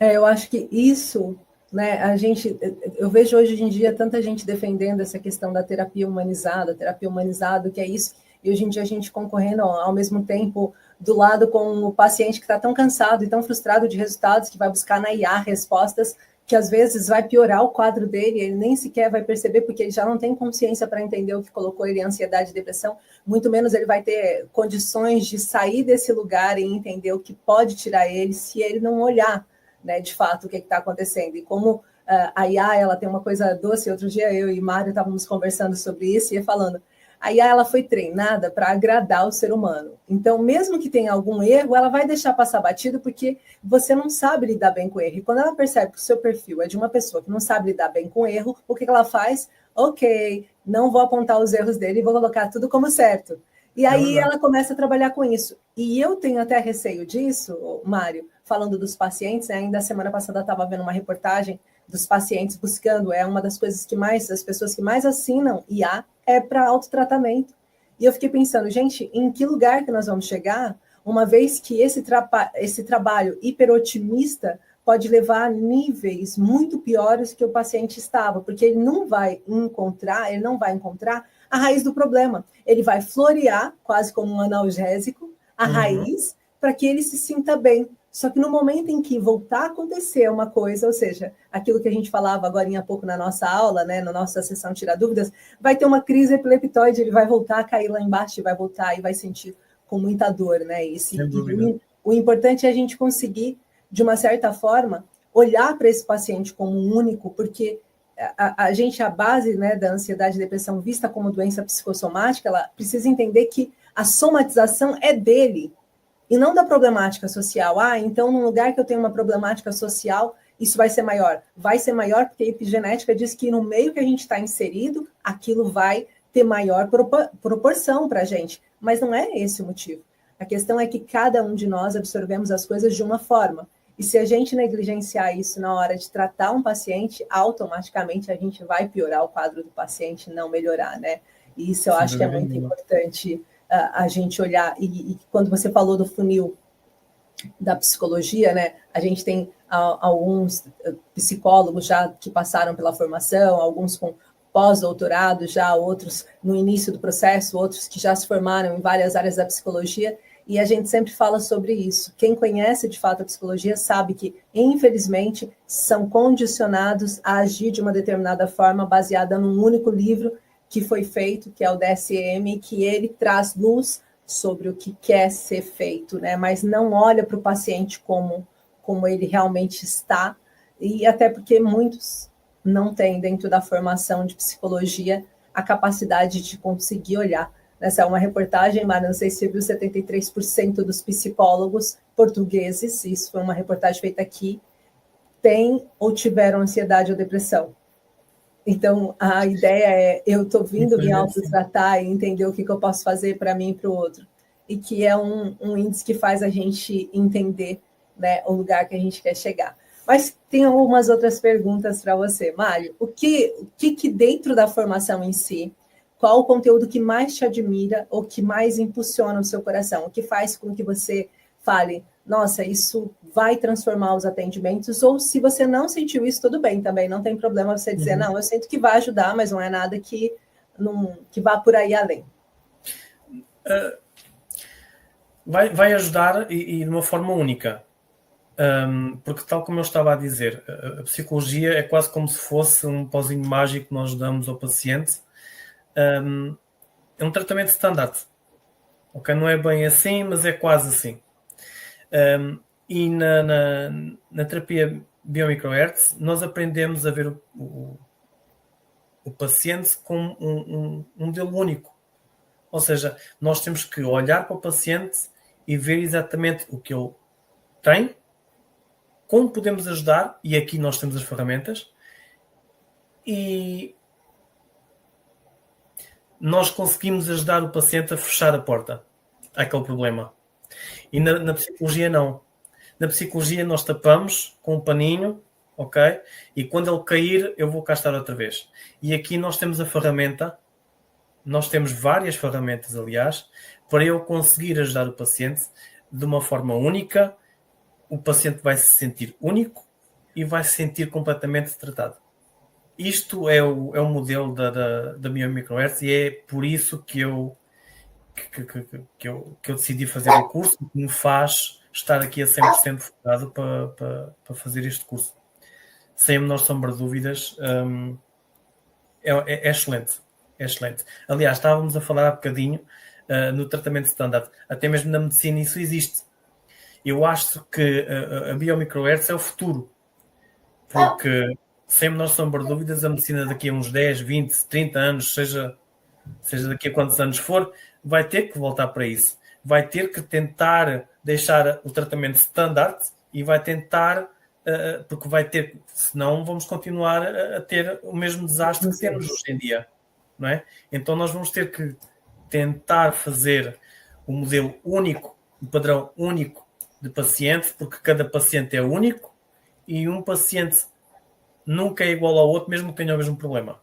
Eu acho que isso, né, eu vejo hoje em dia tanta gente defendendo essa questão da terapia humanizada, que é isso, e hoje em dia a gente concorrendo ao mesmo tempo do lado com o paciente que está tão cansado e tão frustrado de resultados, que vai buscar na IA respostas que às vezes vai piorar o quadro dele, ele nem sequer vai perceber, porque ele já não tem consciência para entender o que colocou ele em ansiedade e depressão, muito menos ele vai ter condições de sair desse lugar e entender o que pode tirar ele se ele não olhar, né, de fato, o que está acontecendo. E como a IA, ela tem uma coisa doce, outro dia eu e Mário estávamos conversando sobre isso e ia falando, a IA ela foi treinada para agradar o ser humano. Então, mesmo que tenha algum erro, ela vai deixar passar batido porque você não sabe lidar bem com erro. E quando ela percebe que o seu perfil é de uma pessoa que não sabe lidar bem com erro, o que ela faz? Ok, não vou apontar os erros dele e vou colocar tudo como certo. E aí ela começa a trabalhar com isso. E eu tenho até receio disso, Mário, falando dos pacientes, né? Ainda a semana passada estava vendo uma reportagem dos pacientes buscando, é uma das coisas que mais, as pessoas que mais assinam IA é para autotratamento. E eu fiquei pensando, gente, em que lugar que nós vamos chegar, uma vez que esse trabalho hiperotimista pode levar a níveis muito piores que o paciente estava, porque ele não vai encontrar a raiz do problema. Ele vai florear, quase como um analgésico, a raiz, para que ele se sinta bem. Só que no momento em que voltar a acontecer uma coisa, ou seja, aquilo que a gente falava agora há pouco na nossa aula, né, na nossa sessão Tirar Dúvidas, vai ter uma crise epileptóide, ele vai voltar a cair lá embaixo, vai voltar e vai sentir com muita dor, né? O importante é a gente conseguir, de uma certa forma, olhar para esse paciente como um único, porque a base, né, da ansiedade e depressão vista como doença psicossomática, ela precisa entender que a somatização é dele, e não da problemática social. Então, num lugar que eu tenho uma problemática social, isso vai ser maior. Vai ser maior porque a epigenética diz que no meio que a gente está inserido, aquilo vai ter maior proporção para a gente. Mas não é esse o motivo. A questão é que cada um de nós absorvemos as coisas de uma forma. E se a gente negligenciar isso na hora de tratar um paciente, automaticamente a gente vai piorar o quadro do paciente, não melhorar, né? E isso eu acho que é muito importante a gente olhar. E quando você falou do funil da psicologia, né? A gente tem alguns psicólogos já que passaram pela formação, alguns com pós-doutorado já, outros no início do processo, outros que já se formaram em várias áreas da psicologia, e a gente sempre fala sobre isso. Quem conhece de fato a psicologia sabe que, infelizmente, são condicionados a agir de uma determinada forma baseada num único livro que foi feito, que é o DSM, que ele traz luz sobre o que quer ser feito, né? Mas não olha para o paciente como ele realmente está, e até porque muitos não têm dentro da formação de psicologia a capacidade de conseguir olhar. Essa é uma reportagem, mas não sei se você viu, 73% dos psicólogos portugueses, isso foi uma reportagem feita aqui, têm ou tiveram ansiedade ou depressão. Então, a ideia é, eu estou vindo me autotratar e entender o que eu posso fazer para mim e para o outro. E que é um índice que faz a gente entender, né, o lugar que a gente quer chegar. Mas tem algumas outras perguntas para você, Mário. O que dentro da formação em si, qual o conteúdo que mais te admira ou que mais impulsiona o seu coração? O que faz com que você fale, nossa, isso vai transformar os atendimentos, ou se você não sentiu isso, tudo bem também, não tem problema você dizer, não, eu sinto que vai ajudar, mas não é nada que vá por aí além. Vai ajudar e de uma forma única. Porque tal como eu estava a dizer, a psicologia é quase como se fosse um pozinho mágico que nós damos ao paciente. É um tratamento standard. Okay? Não é bem assim, mas é quase assim. E na terapia biomicrohertz, nós aprendemos a ver o paciente como um modelo único. Ou seja, nós temos que olhar para o paciente e ver exatamente o que ele tem, como podemos ajudar, e aqui nós temos as ferramentas, e nós conseguimos ajudar o paciente a fechar a porta àquele problema. E na psicologia não. Na psicologia nós tapamos com um paninho, ok? E quando ele cair, eu vou cá estar outra vez. E aqui nós temos a ferramenta, nós temos várias ferramentas, aliás, para eu conseguir ajudar o paciente de uma forma única o paciente vai se sentir único e vai se sentir completamente tratado. Isto é o modelo da Biomicrohertz e é por isso que eu decidi fazer o curso, que me faz estar aqui a 100% focado para fazer este curso. Sem a menor sombra de dúvidas, é excelente. É excelente. Aliás, estávamos a falar há bocadinho no tratamento standard. Até mesmo na medicina isso existe. Eu acho que a Biomicrohertz é o futuro. Porque, sem a menor sombra de dúvidas, a medicina daqui a uns 10, 20, 30 anos, seja daqui a quantos anos for, vai ter que voltar para isso. Vai ter que tentar deixar o tratamento standard e vai tentar, porque vai ter, senão vamos continuar a ter o mesmo desastre que temos hoje em dia. Não é? Então nós vamos ter que tentar fazer um modelo único, um padrão único de paciente, porque cada paciente é único e um paciente nunca é igual ao outro, mesmo que tenha o mesmo problema.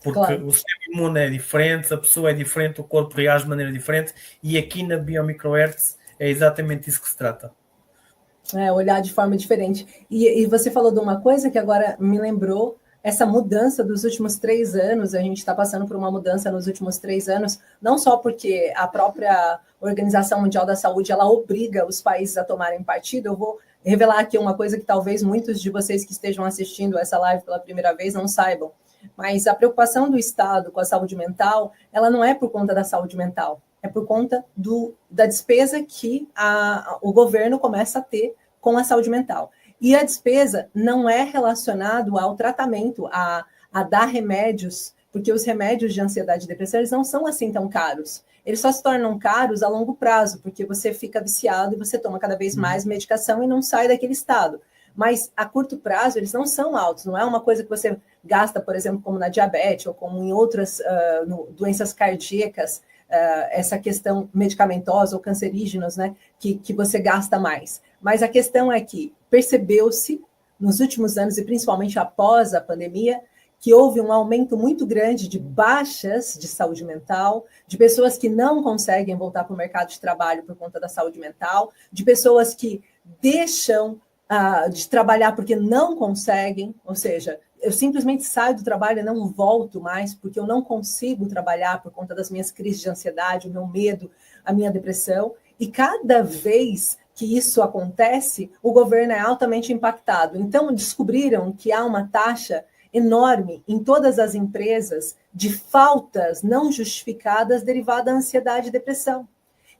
Porque claro, o sistema imune é diferente, a pessoa é diferente, o corpo reage de maneira diferente e aqui na Biomicrohertz é exatamente isso que se trata. Olhar de forma diferente. E você falou de uma coisa que agora me lembrou, essa mudança dos últimos 3 anos, a gente está passando por uma mudança nos últimos 3 anos, não só porque a própria Organização Mundial da Saúde, ela obriga os países a tomarem partido. Eu vou revelar aqui uma coisa que talvez muitos de vocês que estejam assistindo essa live pela primeira vez não saibam, mas a preocupação do Estado com a saúde mental, ela não é por conta da saúde mental, é por conta da despesa que o governo começa a ter com a saúde mental. E a despesa não é relacionada ao tratamento, a dar remédios, porque os remédios de ansiedade e depressão eles não são assim tão caros. Eles só se tornam caros a longo prazo, porque você fica viciado e você toma cada vez mais medicação e não sai daquele estado. Mas a curto prazo eles não são altos, não é uma coisa que você gasta, por exemplo, como na diabetes ou como em outras doenças cardíacas, essa questão medicamentosa ou cancerígenas, né, que você gasta mais. Mas a questão é que percebeu-se nos últimos anos, e principalmente após a pandemia, que houve um aumento muito grande de baixas de saúde mental, de pessoas que não conseguem voltar para o mercado de trabalho por conta da saúde mental, de pessoas que deixam de trabalhar porque não conseguem, ou seja, eu simplesmente saio do trabalho e não volto mais porque eu não consigo trabalhar por conta das minhas crises de ansiedade, o meu medo, a minha depressão, e cada vez que isso acontece, o governo é altamente impactado. Então, descobriram que há uma taxa enorme em todas as empresas de faltas não justificadas derivadas da ansiedade e depressão.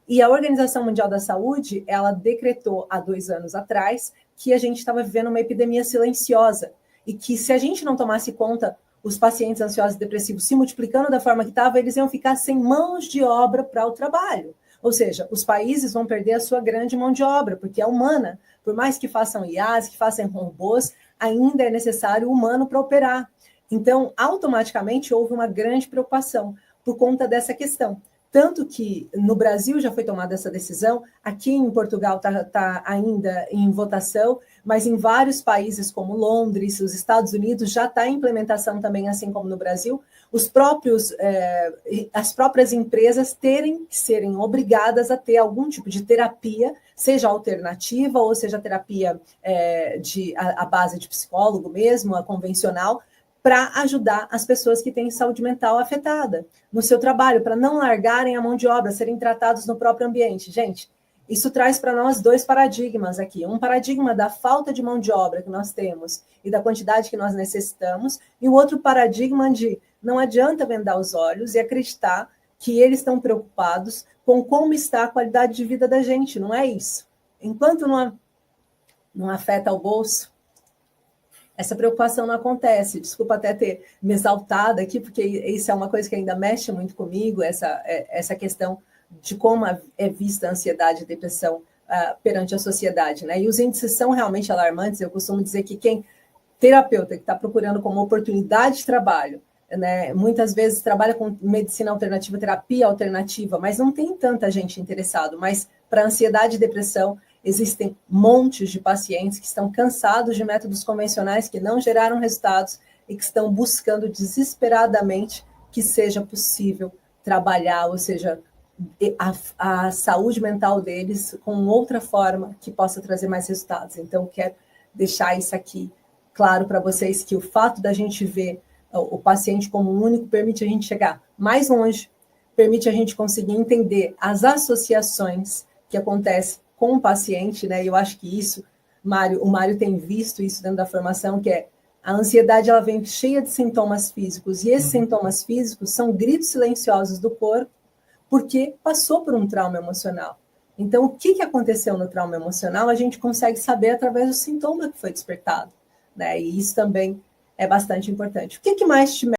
E a Organização Mundial da Saúde, ela decretou há 2 anos atrás que a gente estava vivendo uma epidemia silenciosa e que se a gente não tomasse conta, os pacientes ansiosos e depressivos se multiplicando da forma que estava, eles iam ficar sem mãos de obra para o trabalho. Ou seja, os países vão perder a sua grande mão de obra, porque é humana. Por mais que façam IAs, que façam robôs, ainda é necessário o humano para operar. Então, automaticamente, houve uma grande preocupação por conta dessa questão. Tanto que no Brasil já foi tomada essa decisão, aqui em Portugal está ainda em votação, mas em vários países como Londres, os Estados Unidos, já está em implementação também, assim como no Brasil, as próprias empresas serem obrigadas a ter algum tipo de terapia, seja alternativa ou seja terapia à base de psicólogo mesmo, a convencional, para ajudar as pessoas que têm saúde mental afetada no seu trabalho, para não largarem a mão de obra, serem tratados no próprio ambiente. Gente, isso traz para nós 2 paradigmas aqui. Um paradigma da falta de mão de obra que nós temos e da quantidade que nós necessitamos, e o outro paradigma de não adianta vendar os olhos e acreditar que eles estão preocupados com como está a qualidade de vida da gente. Não é isso. Enquanto não afeta o bolso, essa preocupação não acontece. Desculpa até ter me exaltado aqui, porque isso é uma coisa que ainda mexe muito comigo, essa questão de como é vista a ansiedade e a depressão perante a sociedade, né? E os índices são realmente alarmantes. Eu costumo dizer que terapeuta que está procurando como oportunidade de trabalho, né, muitas vezes trabalha com medicina alternativa, terapia alternativa, mas não tem tanta gente interessada. Mas para ansiedade e depressão, existem montes de pacientes que estão cansados de métodos convencionais que não geraram resultados e que estão buscando desesperadamente que seja possível trabalhar, ou seja, a saúde mental deles com outra forma que possa trazer mais resultados. Então, quero deixar isso aqui claro para vocês, que o fato da gente ver o paciente como único permite a gente chegar mais longe, permite a gente conseguir entender as associações que acontecem com o paciente, né? E eu acho que isso, o Mário tem visto isso dentro da formação, que é a ansiedade, ela vem cheia de sintomas físicos, e esses sintomas físicos são gritos silenciosos do corpo, porque passou por um trauma emocional. Então, o que aconteceu no trauma emocional, a gente consegue saber através do sintoma que foi despertado, né? E isso também é bastante importante. O que mais te